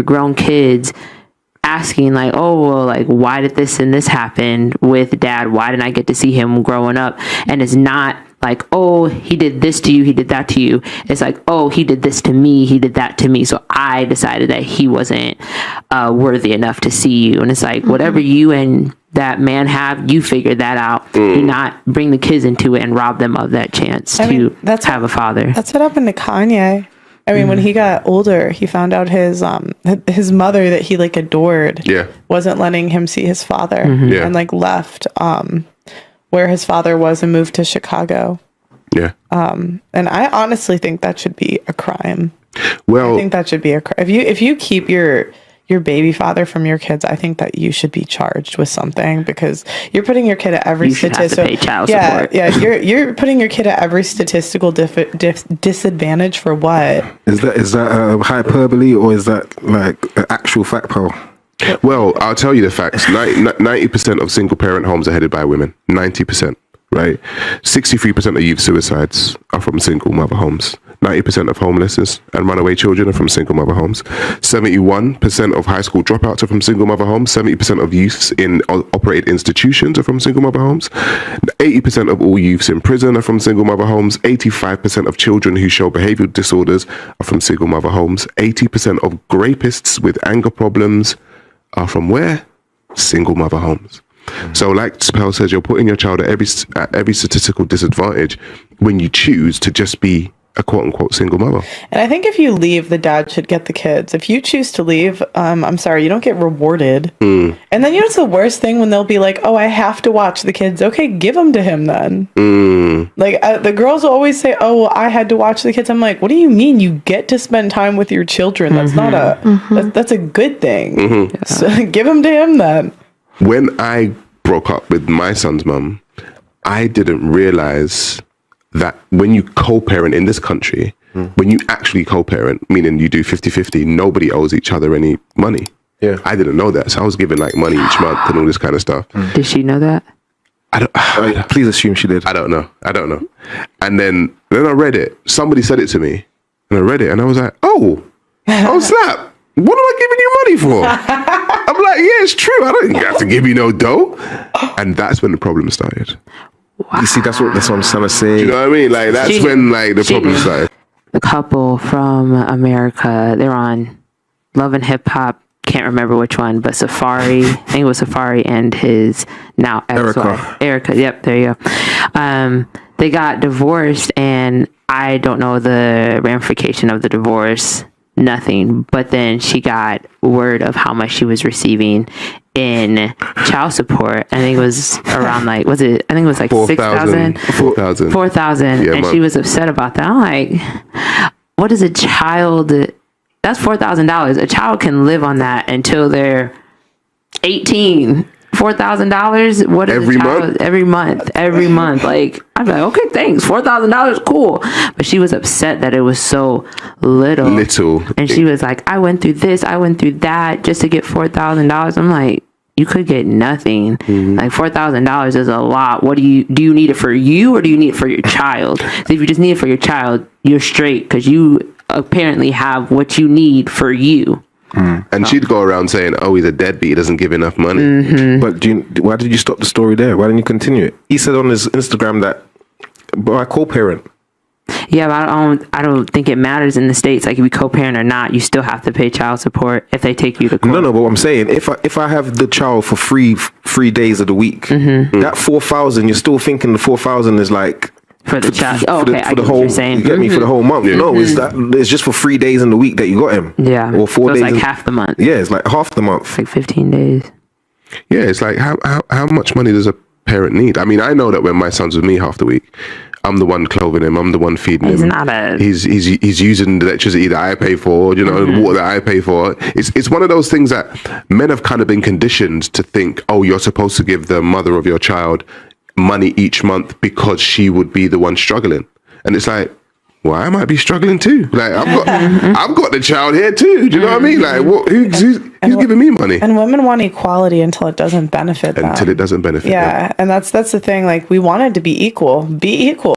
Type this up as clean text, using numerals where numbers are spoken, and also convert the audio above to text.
grown kids asking like, oh, well, like, why did this and this happen with dad? Why didn't I get to see him growing up? And it's not like, oh, he did this to you, he did that to you. It's like, oh, he did this to me, he did that to me. So I decided that he wasn't worthy enough to see you. And it's like, whatever you and that man have, you figure that out. Do not bring the kids into it and rob them of that chance to have a father. That's what happened to Kanye. I mean, when he got older, he found out his mother that he like adored wasn't letting him see his father and like left where his father was and moved to Chicago. Yeah. And I honestly think that should be a crime. Well, I think that should be a crime. If you keep your baby father from your kids, I think that you should be charged with something, because you're putting your kid at every statistical support. You're putting your kid at every statistical disadvantage for what? Is that hyperbole, or is that like an actual fact, Paul? Well, I'll tell you the facts. 90% of single parent homes are headed by women. 90%, right? 63% of youth suicides are from single mother homes. 90% of homelessness and runaway children are from single mother homes. 71% of high school dropouts are from single mother homes. 70% of youths in operated institutions are from single mother homes. 80% of all youths in prison are from single mother homes. 85% of children who show behavioral disorders are from single mother homes. 80% of rapists with anger problems are from where? Single mother homes. So like Spell says, you're putting your child at every statistical disadvantage when you choose to just be a quote-unquote single mother. And I think if you leave, the dad should get the kids. If you choose to leave, I'm sorry, you don't get rewarded. And then, you know, it's the worst thing when they'll be like, oh, I have to watch the kids. Okay, give them to him then. Like, the girls will always say, oh, well, I had to watch the kids. I'm like, what do you mean you get to spend time with your children? That's not that's a good thing. So give them to him then. When I broke up with my son's mum, I didn't realize that when you co-parent in this country, when you actually co-parent, meaning you do 50-50, nobody owes each other any money. Yeah, I didn't know that. So I was giving like money each month and all this kind of stuff. Did she know that? Please assume she did. I don't know. And then I read it. Somebody said it to me, and I read it, and I was like, oh snap. What am I giving you money for? I'm like, yeah, it's true. I don't have to give you no dough. And that's when the problem started. Wow. You see, that's what I'm trying to say. Do you know what I mean? Like, that's when like the problem started. The couple from America, they're on Love and Hip Hop. Can't remember which one, but Safari. I think it was Safari and his now ex-wife, Erica. Yep, there you go. They got divorced, and I don't know the ramification of the divorce. Nothing. But then she got word of how much she was receiving in child support. I think it was around like, I think it was like 6,000. 4,000. 4,000. Yeah, and she was upset about that. I'm like, what is a child? That's $4,000. A child can live on that until they're 18. $4,000. What is every month? Every month. Like, I'm like, okay, thanks. $4,000, cool. But she was upset that it was so little. And she was like, I went through this, I went through that just to get $4,000. I'm like, you could get nothing. Like, $4,000 is a lot. What do you need it for you, or do you need it for your child? So if you just need it for your child, you're straight, because you apparently have what you need for you. And she'd go around saying, oh, he's a deadbeat, he doesn't give enough money. But why did you stop the story there? Why didn't you continue it? He said on his Instagram that, but I co-parent. Yeah, but I don't think it matters in the States. Like, if you co-parent or not, you still have to pay child support if they take you to court. No, but what I'm saying, if I have the child for three days of the week, that 4,000, you're still thinking the 4,000 is like for the child. For the whole, you get me, for the whole month. No, it's just for 3 days in the week that you got him. Yeah, or 4 days. It's like half the month. Yeah, it's like half the month. Like 15 days. Yeah, it's like how much money does a parent need? I mean, I know that when my son's with me half the week, I'm the one clothing him, I'm the one feeding him. He's using the electricity that I pay for, you know, the water that I pay for. It's one of those things that men have kind of been conditioned to think, oh, you're supposed to give the mother of your child money each month because she would be the one struggling. And it's like, well, I might be struggling too. Like, I've got the child here too. Do you know what I mean? Like, who's giving me money? And women want equality until it doesn't benefit them. Until it doesn't benefit them. Yeah, and that's the thing. Like, we wanted to be equal. Be equal.